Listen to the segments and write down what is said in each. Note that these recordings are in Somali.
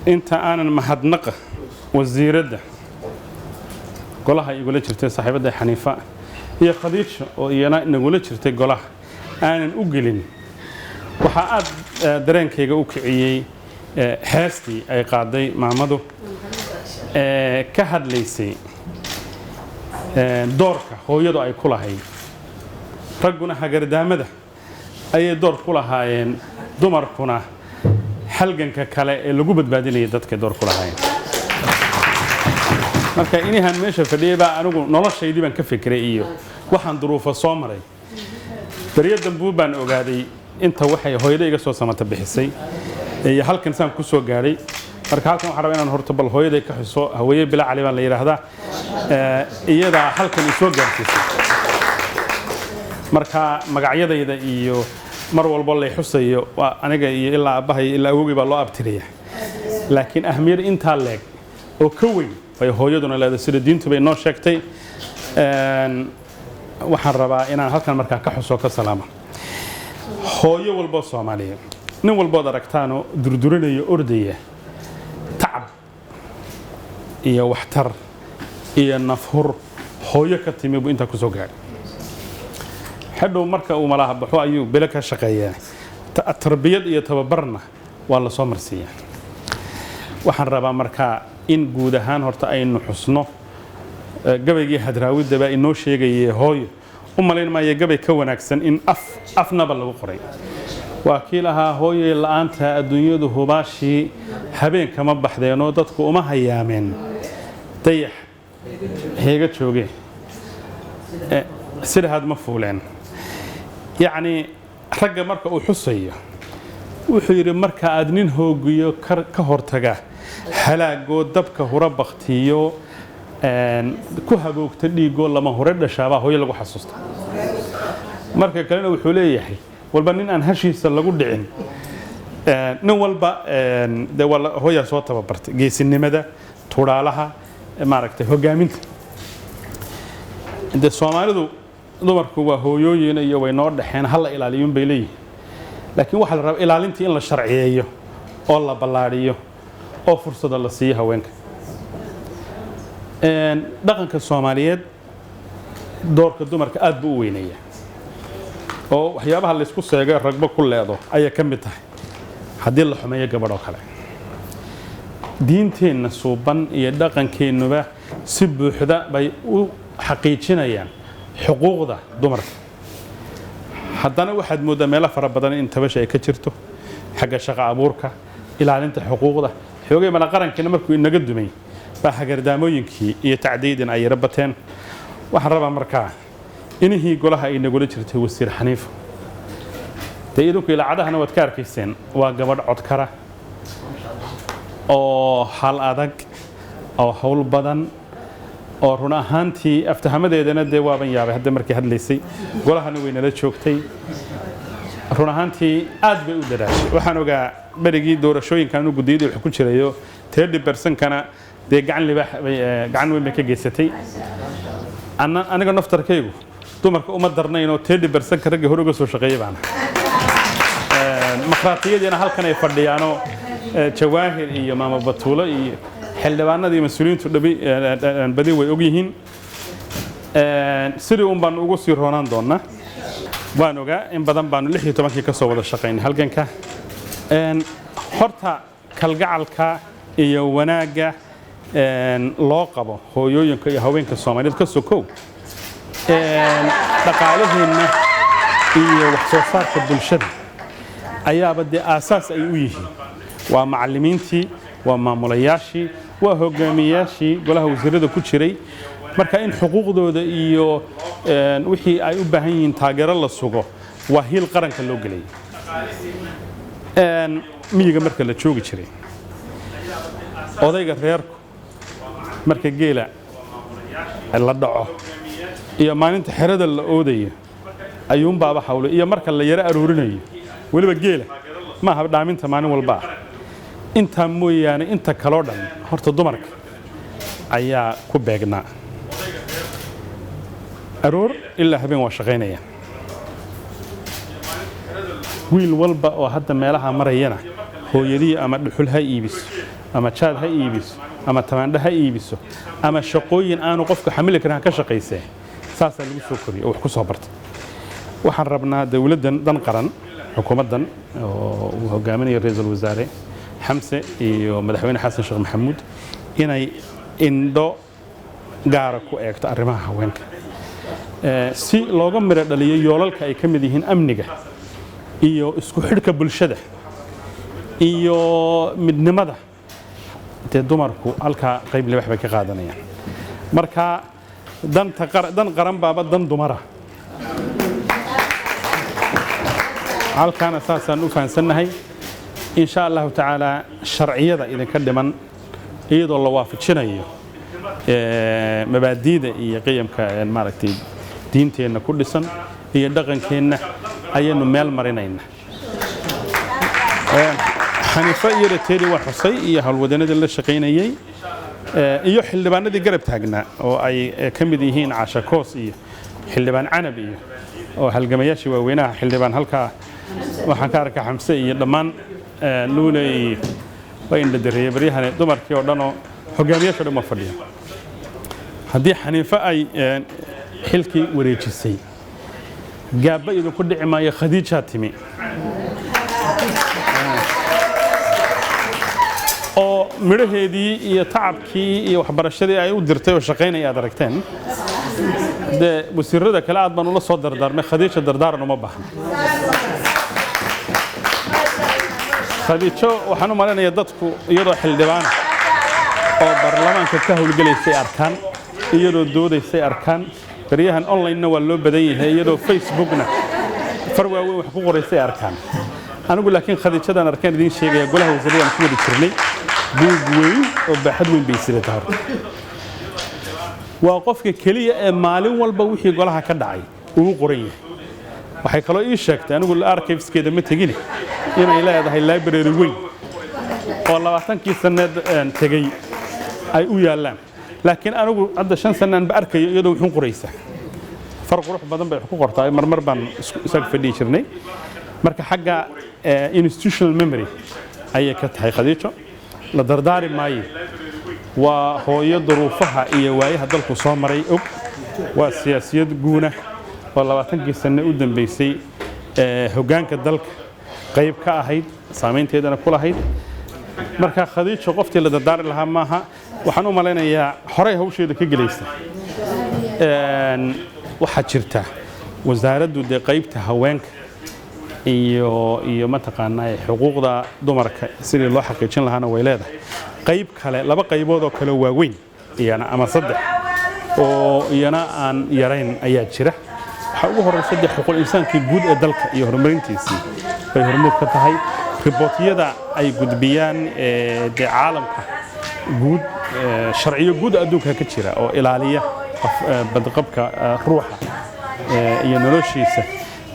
inta aanan mahadnaqa wasiiradda golaha igula jirtay saaxiibada Xaniifa iyo Khadiija oo iyana nagula jirtay golaha aanan u gelin waxa aad dareenkayga u kiciyay heestii ay qaaday maamadu ka hadlaysay doorka hooyadu ay ku lahayd ragguna hagardaamada ayay door ku lahaayeen dumarkuna halganka kale ee lagu badbaadinayay dadka door ku lahaayeen marka inahan meesha fadhiyay baa anigu noloshaydii baan ka fikiray iyo waxaan duruufo soo maray bariyadan baan ogaaday inta waxay hooyada iga soo samata bixisay iyo halkan saan ku soo gaaray marka halkan waxaan rabaa inaan horto bal hooyada ka xiso haweeney bila cali baan la yiraahdaa iyada halkan soo gaarsiisay marka magacyadayda iyo mar walba la xusayo waa aniga iyo ilaa abahay ilaa awogay baa loo abtiriyaa laakiin ahmiyad inta leeg oo ka weyn ay hooyaduna leedahay sida diintu bay noo sheegtay waxaan rabaa inaan halkan markaa ka xuso ka salaamo hooyo walba Soomaaliyeed nin walba aragtaano durduranayo ordaya tacab iyo waxtar iyo nafhur hooyo ka timi buu inta ku soo gaaray hadhow marka uu malaha baxo ayuu bila ka shaqeeyaa tarbiyad iyo tababarna waa la soo marsiiyaa waxaan rabaa marka in guud ahaan horta aynu xusno gabaygii hadraawida baa inoo sheegayay hooyo u malayn maayo gabay ka wanaagsan in afnaba lagu qoray waa kii lahaa hooyo la'aanta adduunyadu hubaashii habeenka ma baxdeenoo dadku uma hayaameen dayax heega joogay sida had ma fuuleen يعني ragga marka uu xusayo wuxuu yiri marka aad nin hoogiyo ka hortaga halaago dabka hura baqtiyo ku haboogta dhiigo lama hore dhashaaba hooyo lagu xasuusto marka kalena wuxuu leeyahay walba nin aan hashiisa lagu dhicin nin walba de wala hooyo soo tababartay geesinimada tuuraalaha maaragtay hogaaminta inta Soomaalidu dumarku waa hooyooyin iyo way noo dhaxeen hal ilaaliyo bay leeyihiin laakiin waxa la rabaa ilaalintii in la sharciyeeyo oo la ballaariyo oo fursad la siiyo haweenka dhaqanka Soomaaliyeed doorka dumarka aad buu u weynayaa oo waxyaabaha la isku seegay ragba ku leedo ayaa ka mid tahay hadii la xumeeyo gabadho kale diinteena suuban iyo dhaqankeenuba si buuxda bay u xaqiijinayaan xuquuqda dumarka haddana waxaad moodaa meelo fara badan in tabasha ay ka jirto xagga shaqo abuurka ilaalinta xuquuqda xoogay mala qarankeena markuu inaga dumay baa hagardaamooyinkii iyo tacdiidin ay rabateen waxaan rabaa markaa inihii golaha ay nagula jirtay wasiir Xaniifa teedku ilaacadahana wad ka arkayseen waa gabadh codkara oo hal adag oo hawl badan oo run ahaantii aftahamadeedana de waaban yaabay hadda markii hadlaysay golahana way nala joogtay run ahaantii aad bay u dadaashay waxaan ogaa barigii doorashooyinkan uu gudiyada wax ku jirayo 30% kana de gacan weyn ka geysatay aniga naftarkaygu dumarka uma darnayno 30% ragga hore uga soo shaqeeyay baan maqraatiyadina halkan ay fadhiyaano jawaahir iyo maama batuulo iyo xildhibaanadii mas'uuliyiintu badi way og yihiin sidii baan ugu sii roonaan doonaa waan ogaa in badan baan 16 ka soo wada shaqeynay halganka horta kalgacalka iyo wanaaga loo qabo hooyooyinka iyo haweenka Soomaaliyeed ka soo koob dhaqaalaheena iyo wax soo saarka bulshada ayaaba de aasaas ay u yihiin waa macallimiintii waa maamulayaashii waa hogaamiyaashii golaha wasiirada ku jiray marka in xuquuqdooda iyo wixii ay u baahan yihiin taageero la sugo waa hil qaranka loo galay miyiga marka la joogi jiray odayga reerku marka geela la dhaco iyo maalinta xerada la oodayo ayuun baaba hawlo iyo marka la yara aruurinayo waliba geela ma aha dhaaminta maalin walba inta mooyaane inta kala dhan horta dumarka ayaa ku beegnaa aroor ilaa habeen waa shaqeynaya wiil walba oo hadda meelaha marayana hooyadii ama dhuxul ha iibiso ama jaad ha iibiso ama tamaandho ha iibiso ama shaqooyin aanu qofku xamili karin ka shaqaysee saasaa lagu soo koriyo oo wax ku soo bartay waxaan rabnaa dawladdan dan qaran xukuumaddan oo uu hogaaminayo ra'iisul wasaare xamse iyo madaxweyne xasan sheekh maxamuud inay indho gaara ku eegto arrimaha haweenka si looga miro dhaliyo yoolalka ay ka mid yihiin amniga iyo isku xidhka bulshada iyo midnimada dee dumarku halkaa qayb libax bay ka qaadanayaan marka dan qaran baaba dan dumara halkaana saasaan u fahansannahay in sha allahu tacaala sharciyada idinka dhiman iyadoo la waafajinayo mabaadiida iyo qiyamka maaragtay diinteenna ku dhisan iyo dhaqankeenna ayaynu meel marinayna xaniifa iyo rateeri waa xusay iyo howlwadanadii la shaqaynayay iyo xildhibaanadii garab taagnaa oo ay ka mid yihiin Caasha Koos iyo xildhibaan Canab iyo oo halgamayaashii waaweynaha xildhibaan halkaa waxaan ka arkaa Xamse iyo dhammaan luulay way indhadeeyay baryahan dumarkii oo dhan oo hogaamiyaasha dhan ma fadhiyo haddii xaniifa ay xilkii wareejisay gaaba idinku dhici maayo Khadiija timi oo midhaheedii iyo tacabkii iyo waxbarashadii ay u dirtay oo shaqaynay aad aragteen de wasiirada kale aad baan ula soo dardaarmay Khadiija dardaaran uma baahan Khadiija waxaan u maleynayaa dadku iyadoo xildhibaan oo baarlamaanka ka howlgalaysay arkaan iyadoo doodaysay arkaan baryahan online waa loo badan yahay iyadoo facebookna farwaaweyn wax ku qoraysay arkaan anigu laakiin Khadiijadan arkaan idin sheegaya golaha wasiirada ku wada jirnay buug weyn oo baaxad weyn bay sidataa waa qofka kaliya ee maalin walba wixii golaha ka dhacay uu qoran yahay waxay kaloo ii sheegtay anigu archiveskeeda ma tagin inay leedahay library weyn oo 20kii sanad tagay ay u yaalaan laakiin anigu hadda 5 sanaan ba arkayo iyadoo wuxuu qoraysa farq qurux badan bay ku qortaa marmar baan isaga fadhii jirnay marka xagga institutional memory ayay ka tahay Khadiijo la dardaari maayo waa hooyo duruufaha iyo waayaha dalku soo maray og waa siyaasiyad guuna oo 20kii sano u dambeysay hoggaanka dalka qayb ka ahayd saameynteedana ku lahayd marka Khadiijo qoftii la dardaari lahaa maaha waxaan u maleynayaa horey hawsheeda ka galaysa waxa jirta wasaaraddu de qaybta haweenka iyo mataqaanaa xuquuqda dumarka sidii loo xaqiijin lahaana way leedahay qayb kale laba qaybood oo kale waaweyn iyana ama saddex oo iyana aan yarayn ayaa jira waxa ugu horeysa xuquuqul insaanka guud ee dalka iyo horumarintiisa bay hormuud ka tahay ribootiyada ay gudbiyaan de caalamka guud sharciyo guud adduunka ka jira oo ilaaliya badqabka ruuxa iyo noloshiisa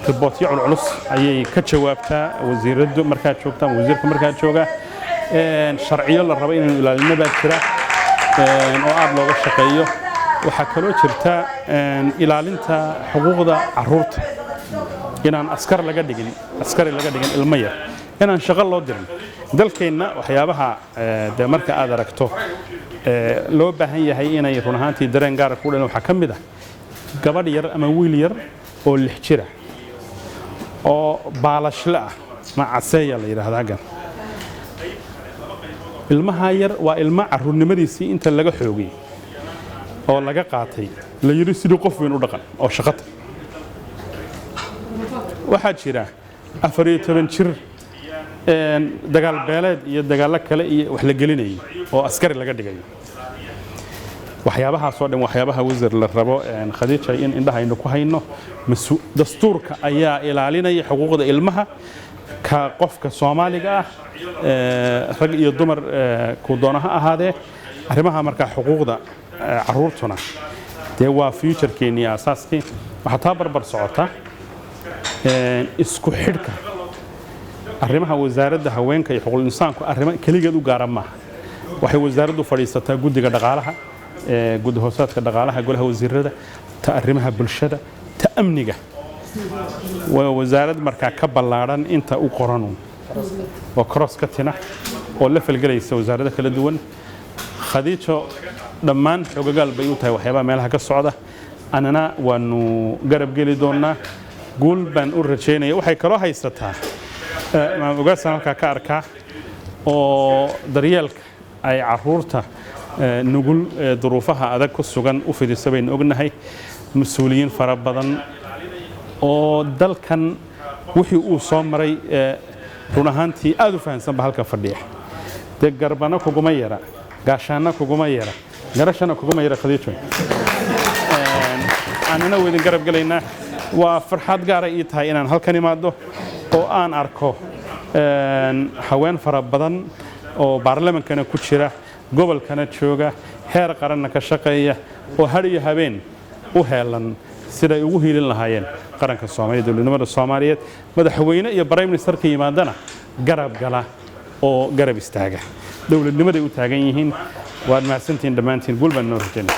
ribootyo culus ayay ka jawaabtaa wasiiradu markaa joogta wasiirka markaa jooga sharciyo la rabo inuu ilaalino baa jira oo aad looga shaqeeyo waxa kaloo jirta ilaalinta xuquuqda caruurta inaan askari laga dhigin ilmo yar inaan shaqo loo dirin dalkeenna waxyaabaha de marka aad aragto loo baahan yahay inay run ahaantii dareen gaar ah ku dhan waxa kamid ah gabadh yar ama wiil yar oo 6 jira oo baalashle ah ma caseeya la yiraahdaa gan ilmaha yar waa ilma caruurnimadiisii inta laga xoogay oo laga qaatay la yiri sidii qof weyn u dhaqan oo shaqada waxa jira 14 jir dagaal beeleed iyo dagaal kale iyo wax la gelinayo oo askari laga dhigayo waxyaabaha soo dhan waxyaabaha wasiir la rabo Khadiija in indhahaynu ku hayno dastuurka ayaa ilaalinaya xuquuqda ilmaha ka qofka Soomaaliga ah rag iyo dumar ku doonaha ahaadee arrimaha marka xuquuqda caruurtuna de waa future-keeni asaaskii waxa taa barbar socota isku xidhka arrimaha wasaaradda haweenka iyo xuquuqul insaanku arrimo kaligeed u gaar ma waxay wasaaraddu fadhiisataa guddiga dhaqaalaha guddi hoosaadka dhaqaalaha golaha wasiirada ta arrimaha bulshada ta amniga waa wasaarad markaa ka ballaaran inta u qoran oo cross ka tina oo la falgelaysa wasaaradda kala duwan khadiijo dhammaan xogagaal bay u tahay waxyaabaha meelaha ka socda anana waanu garab geli doonaa guul baan u rajeynaya waxay kaloo haysataa maan ogaasan halkaa ka arkaa oo daryeelka ay caruurta nugul duruufaha adag ku sugan u fidisa baynu ognahay mas'uuliyiin fara badan oo dalkan wixii uu soo maray run ahaantii aad u fahansanba halka fadhiya dee garbana kuguma yara gaashaana kuguma yara garashana kuguma yara khadiijo anana weydin garab gelaynaa waa farxad gaara ii tahay inaan halkan imaado oo aan arko haween fara badan oo baarlamaankana ku jira gobolkana jooga heer qaranna ka shaqeeya oo har iyo habeen u heelan siday ugu hiilin lahaayeen qaranka Soomaaliya dawladnimada Soomaaliyeed madaxweyne iyo prime minister ka yimaadana garab gala oo garab istaaga dawladnimaday u taagan yihiin waad mahadsantiin dhamaantiin guul baan noo rajaynaa